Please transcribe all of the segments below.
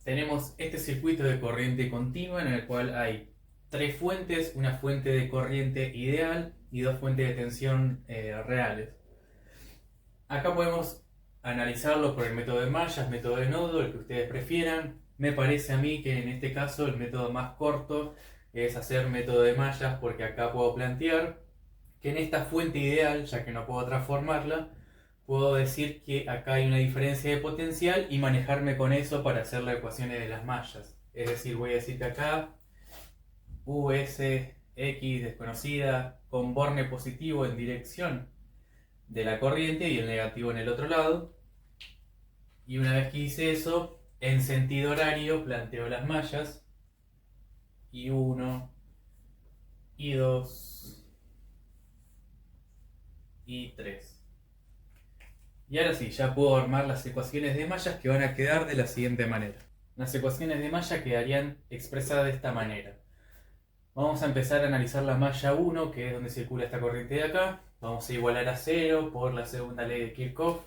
tenemos este circuito de corriente continua en el cual hay tres fuentes, una fuente de corriente ideal y dos fuentes de tensión reales. Acá podemos analizarlo por el método de mallas, método de nodo, el que ustedes prefieran. Me parece a mí que en este caso el método más corto es hacer método de mallas, porque acá puedo plantear que en esta fuente ideal, ya que no puedo transformarla, puedo decir que acá hay una diferencia de potencial y manejarme con eso para hacer las ecuaciones de las mallas. Es decir, voy a decir que acá US, X desconocida, con borne positivo en dirección de la corriente y el negativo en el otro lado. Y una vez que hice eso, en sentido horario planteo las mallas I1, I2, I3. Y ahora sí, ya puedo armar las ecuaciones de mallas, que van a quedar de la siguiente manera. Las ecuaciones de malla quedarían expresadas de esta manera. Vamos a empezar a analizar la malla 1, que es donde circula esta corriente de acá. Vamos a igualar a 0 por la segunda ley de Kirchhoff.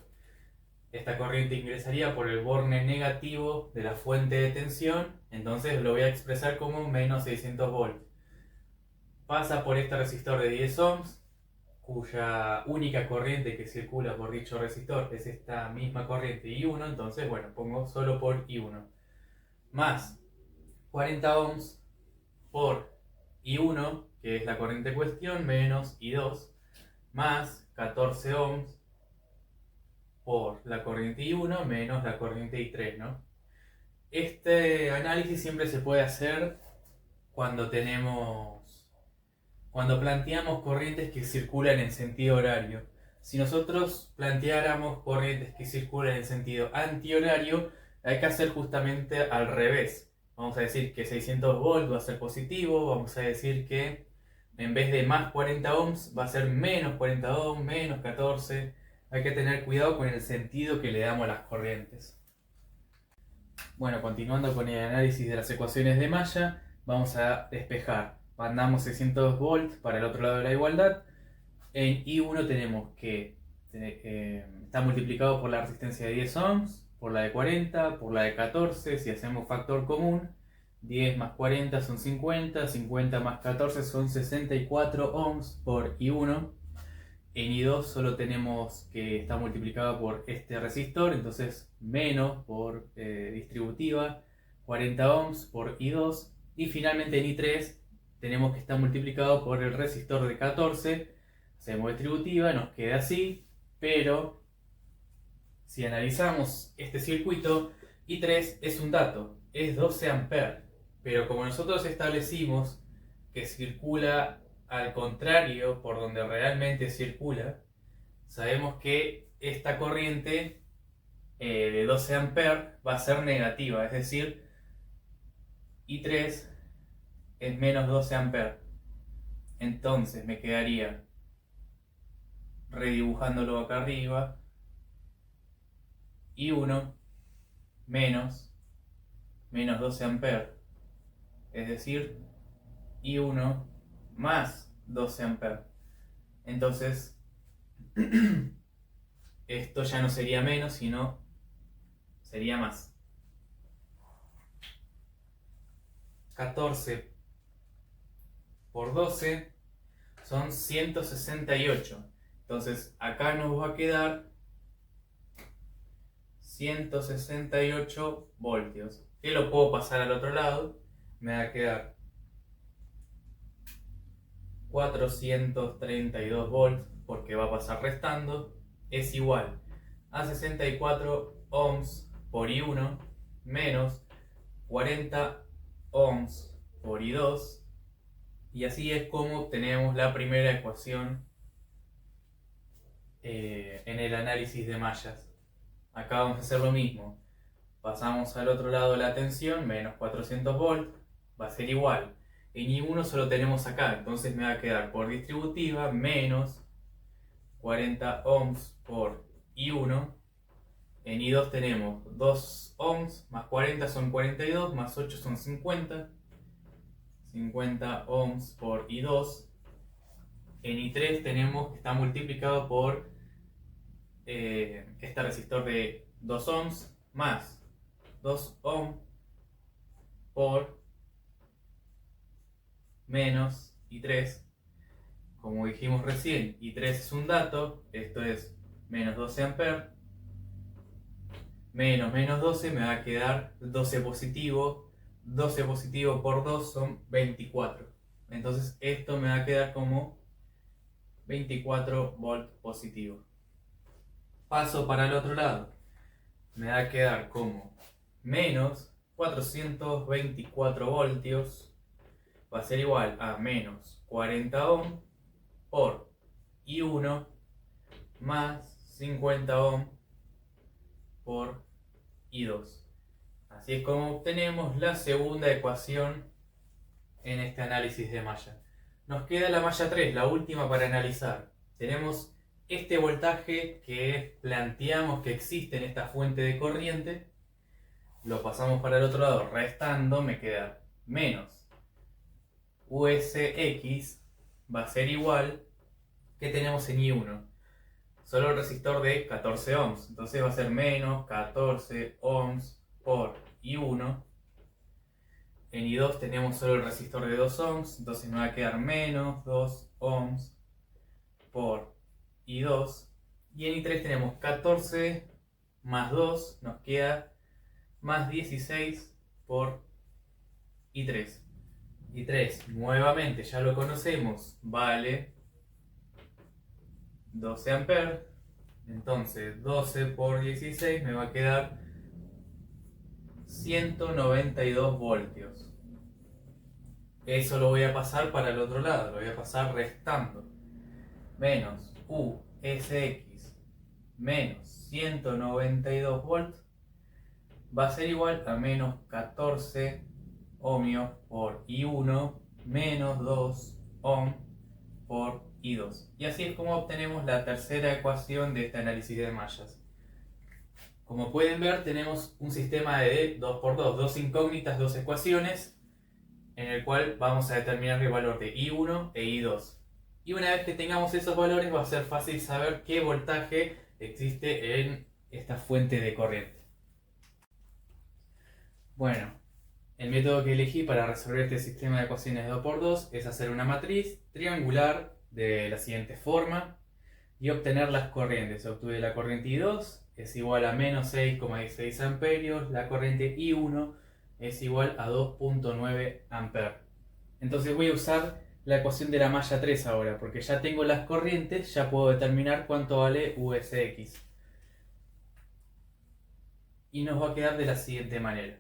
Esta corriente ingresaría por el borne negativo de la fuente de tensión, entonces lo voy a expresar como menos 600 volts. Pasa por este resistor de 10 ohms, cuya única corriente que circula por dicho resistor es esta misma corriente I1, entonces bueno, pongo solo por I1. Más 40 ohms por I1, que es la corriente en cuestión, menos I2, más 14 ohms por la corriente I1 menos la corriente I3, ¿no? Este análisis siempre se puede hacer cuando cuando planteamos corrientes que circulan en sentido horario. Si nosotros planteáramos corrientes que circulan en sentido antihorario, hay que hacer justamente al revés. Vamos a decir que 600 volts va a ser positivo, vamos a decir que en vez de más 40 ohms va a ser menos 40 ohms, menos 14. Hay que tener cuidado con el sentido que le damos a las corrientes. Bueno, continuando con el análisis de las ecuaciones de malla, vamos a despejar. Mandamos 600 volts para el otro lado de la igualdad. En I1 tenemos que está multiplicado por la resistencia de 10 ohms, por la de 40, por la de 14. Si hacemos factor común, 10 más 40 son 50, 50 más 14 son 64 ohms por I1. En I2 solo tenemos que está multiplicado por este resistor, entonces menos por distributiva, 40 ohms por I2. Y finalmente en I3 tenemos que está multiplicado por el resistor de 14, hacemos distributiva, nos queda así, pero si analizamos este circuito, I3 es un dato, es 12 amperes, pero como nosotros establecimos que circula al contrario por donde realmente circula, sabemos que esta corriente de 12 amperes va a ser negativa, es decir, I3 es menos 12 amperes. Entonces me quedaría, redibujándolo acá arriba, I1 menos 12 amperes, es decir, I1 más 12 amperes. Entonces esto ya no sería menos, sino sería más. 14 por 12 son 168. Entonces acá nos va a quedar 168 voltios. Que lo puedo pasar al otro lado. Me va a quedar 432 volts, porque va a pasar restando. Es igual a 64 ohms por I1 menos 40 ohms por I2. Y así es como obtenemos la primera ecuación en el análisis de mallas. Acá vamos a hacer lo mismo. Pasamos al otro lado la tensión, menos 400 volts, va a ser igual. En I1 solo tenemos acá, entonces me va a quedar por distributiva menos 40 ohms por I1. En I2 tenemos 2 ohms, más 40 son 42, más 8 son 50. 50 ohms por I2. En I3 tenemos que está multiplicado por este resistor de 2 ohms más 2 ohms por menos I3. Como dijimos recién, I3 es un dato, esto es menos 12 amperes, menos 12 me va a quedar 12 positivo, 12 positivo por 2 son 24. Entonces esto me va a quedar como 24 volt positivo. Paso para el otro lado, me va a quedar como menos 424 voltios, va a ser igual a menos 40 ohm por I1 más 50 ohm por I2. Así es como obtenemos la segunda ecuación en este análisis de malla. Nos queda la malla 3, la última para analizar. Tenemos este voltaje que planteamos que existe en esta fuente de corriente. Lo pasamos para el otro lado, restando, me queda menos USX va a ser igual que tenemos en I1. Solo el resistor de 14 ohms. Entonces va a ser menos 14 ohms por I1. En I2 tenemos solo el resistor de 2 ohms. Entonces me va a quedar menos 2 ohms por I2. Y en I3 tenemos 14 más 2. Nos queda más 16 por I3. I3 nuevamente ya lo conocemos. Vale 12 amperes. Entonces 12 por 16 me va a quedar 192 voltios. Eso lo voy a pasar para el otro lado, lo voy a pasar restando. Menos USX menos 192 volts va a ser igual a menos 14 ohmios por I1 menos 2 ohm por I2. Y así es como obtenemos la tercera ecuación de este análisis de mallas. Como pueden ver, tenemos un sistema de 2x2, dos incógnitas, dos ecuaciones, en el cual vamos a determinar el valor de I1 e I2. Y una vez que tengamos esos valores, va a ser fácil saber qué voltaje existe en esta fuente de corriente. Bueno, el método que elegí para resolver este sistema de ecuaciones 2x2 es hacer una matriz triangular de la siguiente forma y obtener las corrientes. Obtuve la corriente I2 es igual a menos 6,16 amperios, la corriente I1 es igual a 2,9 amperes. Entonces voy a usar la ecuación de la malla 3 ahora, porque ya tengo las corrientes, ya puedo determinar cuánto vale USX. Y nos va a quedar de la siguiente manera.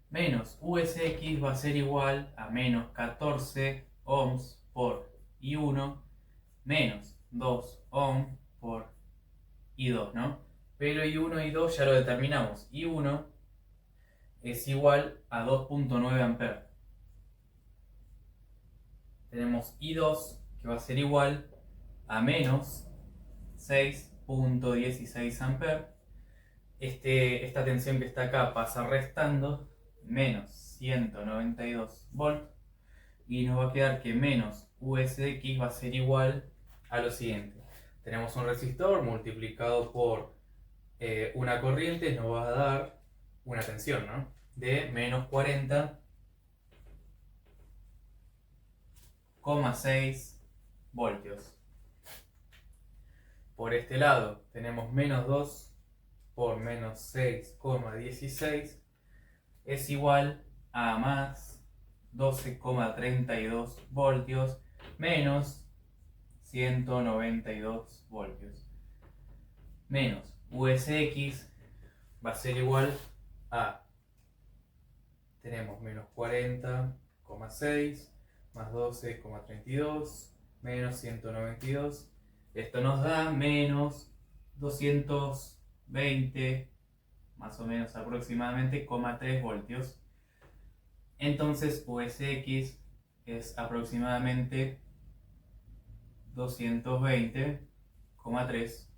Menos USX va a ser igual a menos 14 ohms por I1 menos 2 ohms por I2, ¿no? Pero I1 y I2 ya lo determinamos. I1 es igual a 2,9 amperes. Tenemos I2 que va a ser igual a menos 6,16 amperes. Esta tensión que está acá pasa restando, menos 192 volts. Y nos va a quedar que menos USX va a ser igual a lo siguiente. Tenemos un resistor multiplicado por una corriente, nos va a dar una tensión, ¿no? De menos 40,6 voltios. Por este lado tenemos menos 2 por menos 6,16 es igual a más 12,32 voltios menos 192 voltios. Menos USX va a ser igual a, tenemos menos 40,6 más 12,32 menos 192. Esto nos da menos 220, más o menos aproximadamente, 3 voltios. Entonces USX es aproximadamente 220,3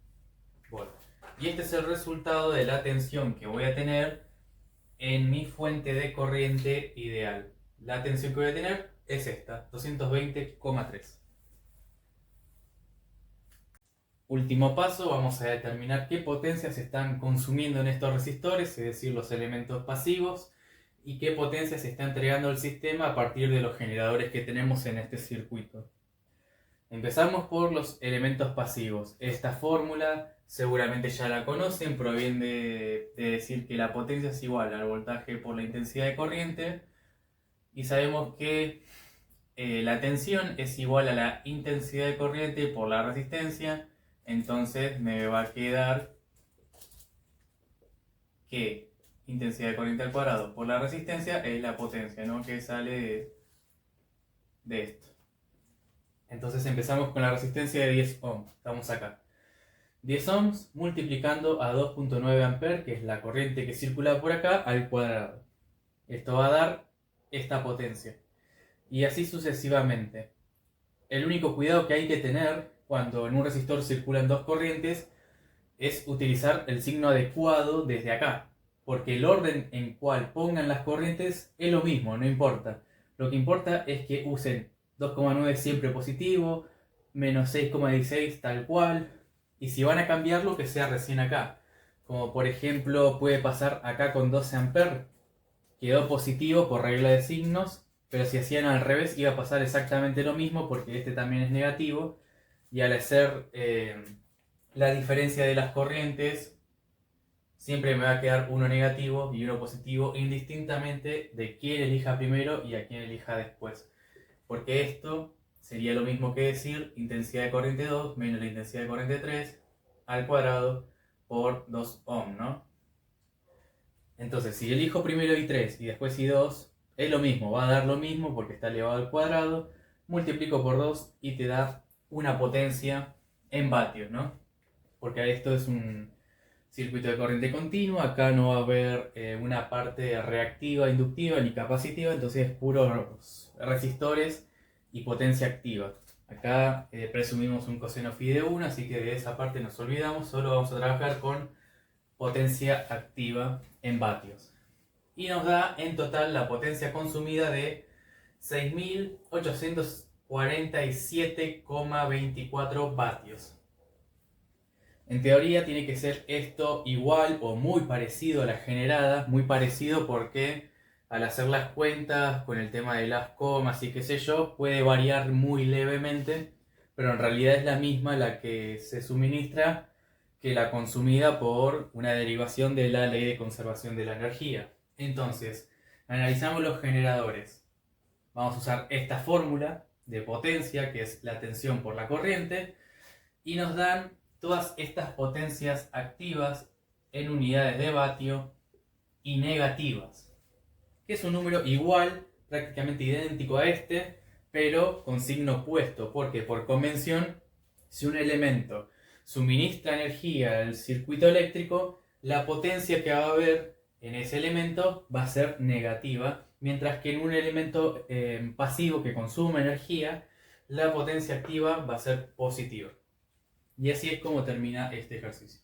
voltios. Y este es el resultado de la tensión que voy a tener en mi fuente de corriente ideal. La tensión que voy a tener es esta, 220,3. último paso, vamos a determinar qué potencias se están consumiendo en estos resistores, es decir, los elementos pasivos, y qué potencia se está entregando al sistema a partir de los generadores que tenemos en este circuito. Empezamos por los elementos pasivos. Esta fórmula seguramente ya la conocen, proviene de decir que la potencia es igual al voltaje por la intensidad de corriente, y sabemos que la tensión es igual a la intensidad de corriente por la resistencia. Entonces me va a quedar que intensidad de corriente al cuadrado por la resistencia es la potencia, ¿no?, que sale de esto. Entonces empezamos con la resistencia de 10 ohms. Estamos acá. 10 ohms multiplicando a 2.9 amperes, que es la corriente que circula por acá, al cuadrado. Esto va a dar esta potencia. Y así sucesivamente. El único cuidado que hay que tener cuando en un resistor circulan dos corrientes es utilizar el signo adecuado desde acá, porque el orden en cual pongan las corrientes es lo mismo, no importa. Lo que importa es que usen 2,9 siempre positivo, menos 6,16 tal cual, y si van a cambiarlo, que sea recién acá. Como por ejemplo puede pasar acá con 12 amperes, quedó positivo por regla de signos, pero si hacían al revés iba a pasar exactamente lo mismo, porque este también es negativo, y al hacer la diferencia de las corrientes, siempre me va a quedar uno negativo y uno positivo, indistintamente de quién elija primero y a quién elija después. Porque esto sería lo mismo que decir intensidad de corriente 2 menos la intensidad de corriente 3 al cuadrado por 2 ohm, ¿no? Entonces, si elijo primero I3 y después I2, es lo mismo, va a dar lo mismo porque está elevado al cuadrado, multiplico por 2 y te da una potencia en vatios, ¿no? Porque esto es un circuito de corriente continua, acá no va a haber una parte reactiva, inductiva ni capacitiva, entonces es puros resistores y potencia activa. Acá presumimos un coseno phi de 1, así que de esa parte nos olvidamos, solo vamos a trabajar con potencia activa en vatios. Y nos da en total la potencia consumida de 6.847,24 vatios. En teoría tiene que ser esto igual o muy parecido a la generada, muy parecido porque al hacer las cuentas con el tema de las comas y qué sé yo, puede variar muy levemente, pero en realidad es la misma la que se suministra que la consumida por una derivación de la ley de conservación de la energía. Entonces, analizamos los generadores. Vamos a usar esta fórmula de potencia, que es la tensión por la corriente, y nos dan todas estas potencias activas en unidades de vatio y negativas, que es un número igual, prácticamente idéntico a este, pero con signo opuesto, porque por convención, si un elemento suministra energía al circuito eléctrico, la potencia que va a haber en ese elemento va a ser negativa, mientras que en un elemento pasivo que consume energía, la potencia activa va a ser positiva. Y así es como termina este ejercicio.